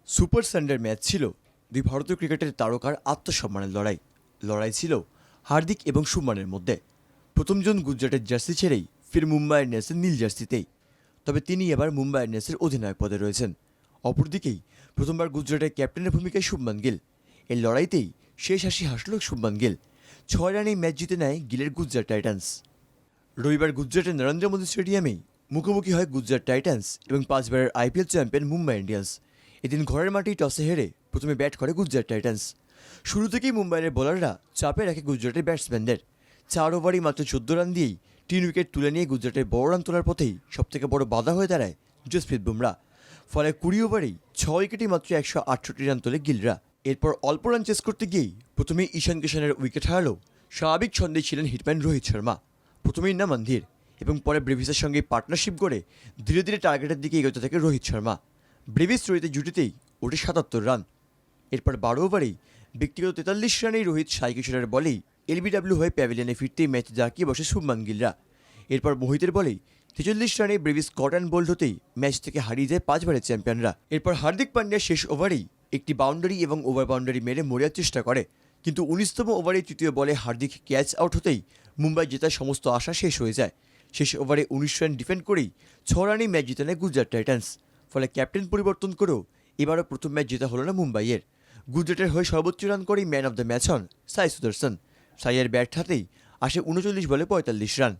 Super সানডের match ছিল দুই ভারতীয় ক্রিকেটের তারকার আত্মসম্মানের লড়াই ছিল হার্দিক এবং শুভমানের মধ্যে। প্রথমজন গুজরাটের জার্সি ছেড়েই ফির মুম্বাই ইন্ডিয়ান্সের নীল জার্সিতেই। তবে তিনি এবার মুম্বাই ইন্ডিয়ান্সের অধিনায়ক পদে রয়েছেন। অপরদিকেই প্রথমবার গুজরাটের ক্যাপ্টেনের ভূমিকায় শুভমান গিল। এই লড়াইতেই শেষ হাসি হাসল শুভমান গিল। 6 রানেই ম্যাচ জিতে নেয় গিলের গুজরাট টাইটান্স। রবিবার গুজরাটের নরেন্দ্র মোদী স্টেডিয়ামেই মুখোমুখি হয় গুজরাট টাইটান্স এবং 5বারের আইপিএল চ্যাম্পিয়ন মুম্বাই ইন্ডিয়ান্স। এদিন ঘরের মাঠেই টসে হেরে প্রথমে ব্যাট করে গুজরাট টাইটান্স। শুরু থেকেই মুম্বাইয়ের বোলাররা চাপে রাখে গুজরাটের ব্যাটসম্যানদের। 4 ওভারেই মাত্র 14 রান দিয়েই 3 উইকেট তুলে নিয়ে গুজরাটের বড় রান তোলার পথেই সবথেকে বড় বাধা হয়ে দাঁড়ায় জসপ্রীত বুমরা। ফলে 20 ওভারেই 6 উইকেটেই মাত্র 168 রান তোলে গিলরা। এরপর অল্প রান চেস করতে গিয়েই প্রথমেই ঈশান কিষানের উইকেট হারালেও স্বাভাবিক ছন্দেই ছিলেন হিটম্যান রোহিত শর্মা। প্রথমেই নামান ধীর এবং পরে ব্রেভিসের সঙ্গে পার্টনারশিপ করে ধীরে ধীরে টার্গেটের দিকে এগোতে থাকে রোহিত শর্মা। ব্রেভিস রোহিতের জুটিতেই ওঠে 77 রান। এরপর 12 ওভারেই ব্যক্তিগত 43 রানেই রোহিত সাই কিশোরের বলেই এলবিডব্লিউ হয়ে প্যাভিলিয়নে ফিরতেই ম্যাচ জাঁকিয়ে বসে শুভমান গিলরা। এরপর মোহিতের বলেই 43 রানে ব্রেভিস কট অ্যান্ড বোল্ড হতেই ম্যাচ থেকে হারিয়ে যায় 5বারের চ্যাম্পিয়নরা। এরপর হার্দিক পান্ডিয়া শেষ ওভারেই একটি বাউন্ডারি এবং ওভার বাউন্ডারি মেরে মরিয়ার চেষ্টা করে, কিন্তু 19তম ওভারে তৃতীয় বলে হার্দিক ক্যাচ আউট হতেই মুম্বাই জেতার সমস্ত আশা শেষ হয়ে যায়। শেষ ওভারে 19 রান ডিফেন্ড করেই 6 রানেই ম্যাচ জিতে নেয় গুজরাট টাইটান্স। ফলে ক্যাপ্টেন পরিবর্তন করেও এবারও প্রথম ম্যাচ জেতা হলো না মুম্বাইয়ের। গুজরাটের হয়ে সর্বোচ্চ রান করেই ম্যান অফ দ্য ম্যাচ হন সাই সুদর্শন। সাইয়ের ব্যাট হাতেই আসে 39 বলে 45 রান।